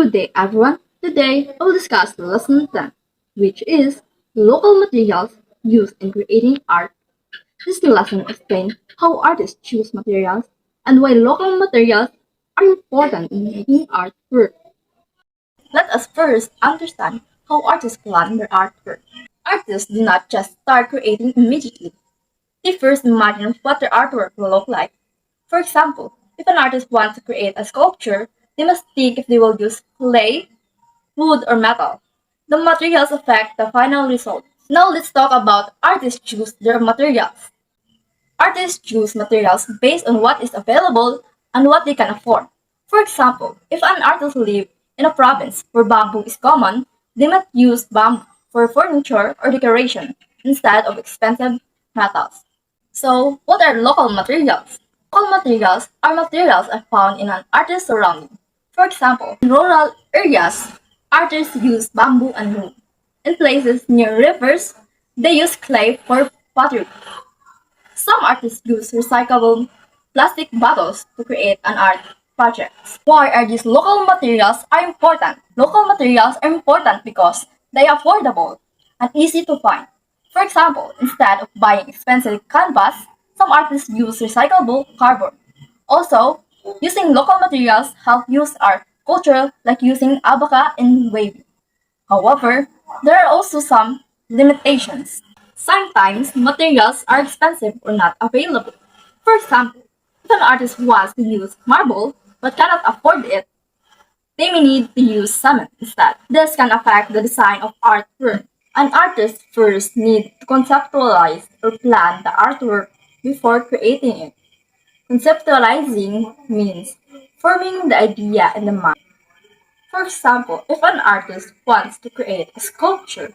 Good day, everyone. Today, I will discuss lesson 10, which is local materials used in creating art. This lesson explains how artists choose materials and why local materials are important in making artwork. Let us first understand how artists plan their artwork. Artists do not just start creating immediately. They first imagine what their artwork will look like. For example, if an artist wants to create a sculpture, they must think if they will use clay, wood, or metal. The materials affect the final result. Now let's talk about artists choose their materials. Artists choose materials based on what is available and what they can afford. For example, if an artist lives in a province where bamboo is common, they might use bamboo for furniture or decoration instead of expensive metals. So, what are local materials? Local materials are materials found in an artist's surrounding. For example, in rural areas, artists use bamboo and wood. In places near rivers, they use clay for pottery. Some artists use recyclable plastic bottles to create an art project. Why are these local materials are important? Local materials are important because they are affordable and easy to find. For example, instead of buying expensive canvas, some artists use recyclable cardboard. Also, using local materials help use art culture like using abaca and wavy. However, there are also some limitations. Sometimes materials are expensive or not available. For example, if an artist wants to use marble but cannot afford it, they may need to use cement instead. This can affect the design of artwork. An artist first needs to conceptualize or plan the artwork before creating it. Conceptualizing means forming the idea in the mind. For example, if an artist wants to create a sculpture,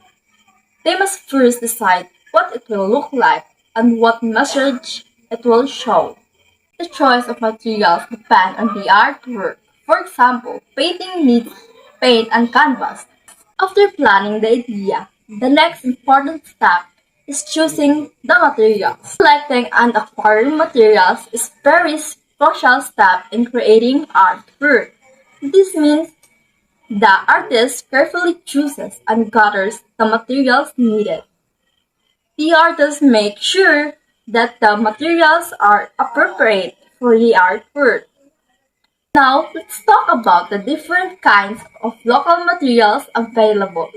they must first decide what it will look like and what message it will show. The choice of materials depends on the artwork. For example, painting needs paint and canvas. After planning the idea, the next important step is choosing the materials. Selecting and acquiring materials is a very crucial step in creating artwork. This means the artist carefully chooses and gathers the materials needed. The artist makes sure that the materials are appropriate for the artwork. Now, let's talk about the different kinds of local materials available.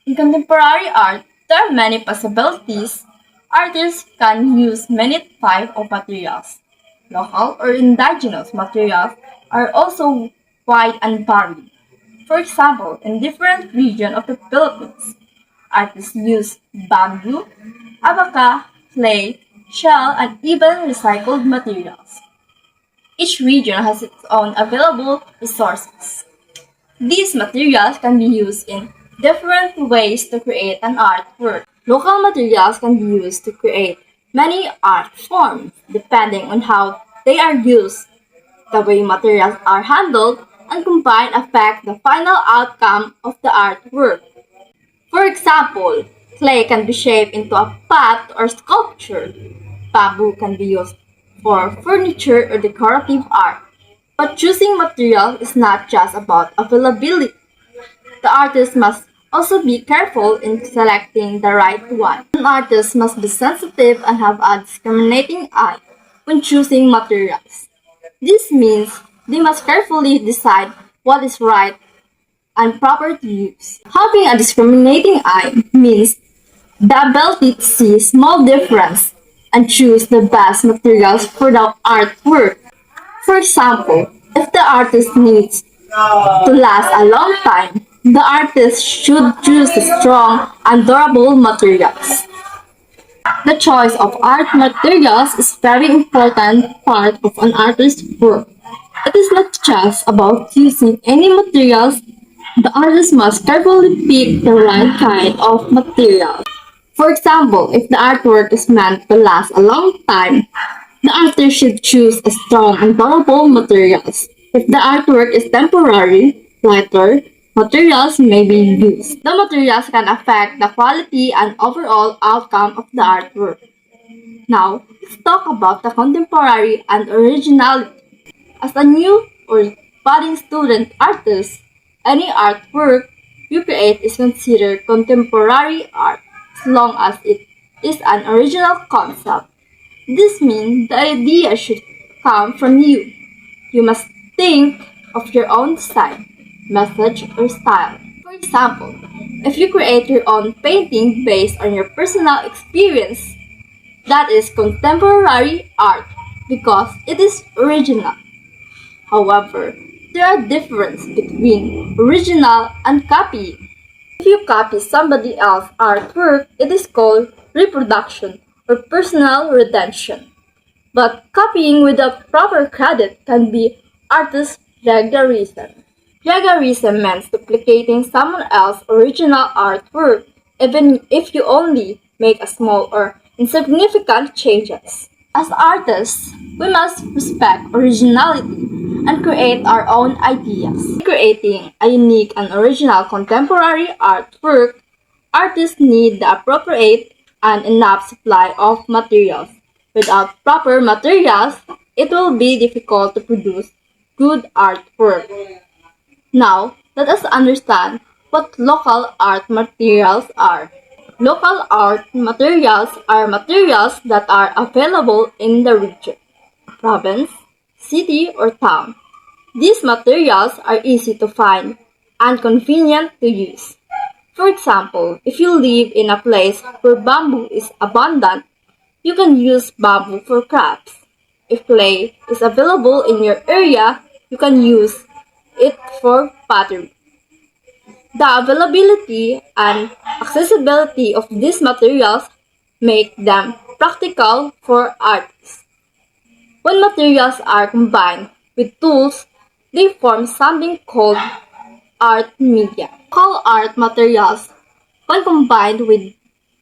In contemporary art, there are many possibilities. Artists can use many types of materials. Local or indigenous materials are also wide and varied. For example, in different regions of the Philippines, artists use bamboo, abaca, clay, shell, and even recycled materials. Each region has its own available resources. These materials can be used in different ways to create an artwork. Local materials can be used to create many art forms depending on how they are used. The way materials are handled and combined affect the final outcome of the artwork. For example, clay can be shaped into a pot or sculpture. Bamboo can be used for furniture or decorative art. But choosing material is not just about availability. The artist must also be careful in selecting the right one. An artist must be sensitive and have a discriminating eye when choosing materials. This means they must carefully decide what is right and proper to use. Having a discriminating eye means the ability to see small difference and choose the best materials for the artwork. For example, if the artist needs to last a long time, the artist should choose strong and durable materials. The choice of art materials is very important part of an artist's work. It is not just about using any materials. The artist must carefully pick the right kind of material. For example, if the artwork is meant to last a long time, the artist should choose a strong and durable materials. If the artwork is temporary, lighter materials may be used. The materials can affect the quality and overall outcome of the artwork. Now, let's talk about the contemporary and originality. As a new or budding student artist, Any artwork you create is considered contemporary art as long as it is an original concept. This means the idea should come from you. You must think of your own design, message, or style. For example, if you create your own painting based on your personal experience, that is contemporary art because it is original. However, there are differences between original and copying. If you copy somebody else's artwork, it is called reproduction or personal redemption. But copying without proper credit can be artist plagiarism. Plagiarism means duplicating someone else's original artwork even if you only make a small or insignificant changes. As artists, we must respect originality and create our own ideas. Creating a unique and original contemporary artwork, artists need the appropriate and enough supply of materials. Without proper materials, it will be difficult to produce good artwork. Now, let us understand what local art materials are. Local art materials are materials that are available in the region, province, city, or town. These materials are easy to find and convenient to use. For example, if you live in a place where bamboo is abundant, you can use bamboo for crafts. If clay is available in your area, you can use it for pottery. The availability and accessibility of these materials make them practical for artists. When materials are combined with tools, they form something called art media. All art materials, when combined with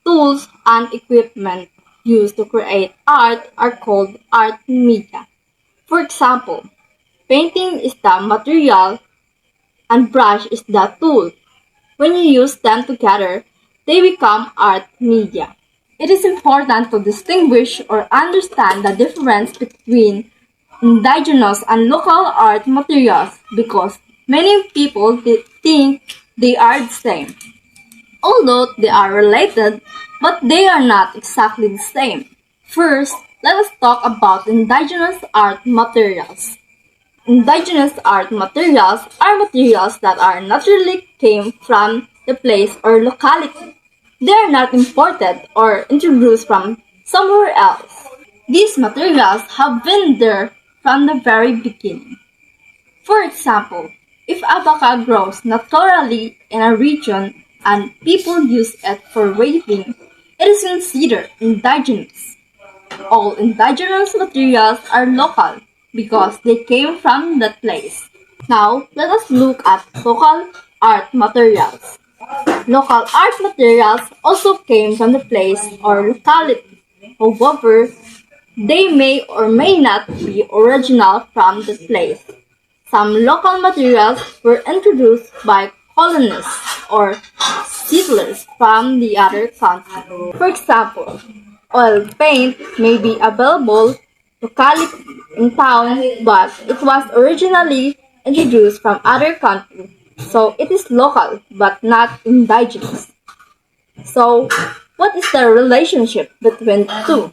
tools and equipment used to create art, are called art media. For example, painting is the material and brush is the tool. When you use them together, they become art media. It is important to distinguish or understand the difference between indigenous and local art materials because many people think they are the same. Although they are related, but they are not exactly the same. First, let us talk about indigenous art materials. Indigenous art materials are materials that are naturally came from the place or locality. They are not imported or introduced from somewhere else. These materials have been there from the very beginning. For example, if abaca grows naturally in a region and people use it for weaving, it is considered indigenous. All indigenous materials are local because they came from that place. Now, let us look at local art materials. Local art materials also came from the place or locality. However, they may or may not be original from the place. Some local materials were introduced by colonists or settlers from the other country. For example, oil paint may be available locally in town, but it was originally introduced from other countries, so it is local but not indigenous. So, what is the relationship between the two?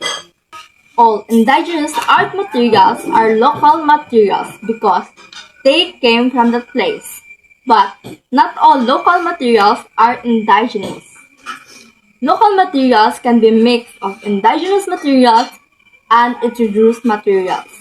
All indigenous art materials are local materials because they came from the place, but not all local materials are indigenous. Local materials can be mixed of indigenous materials and introduced materials.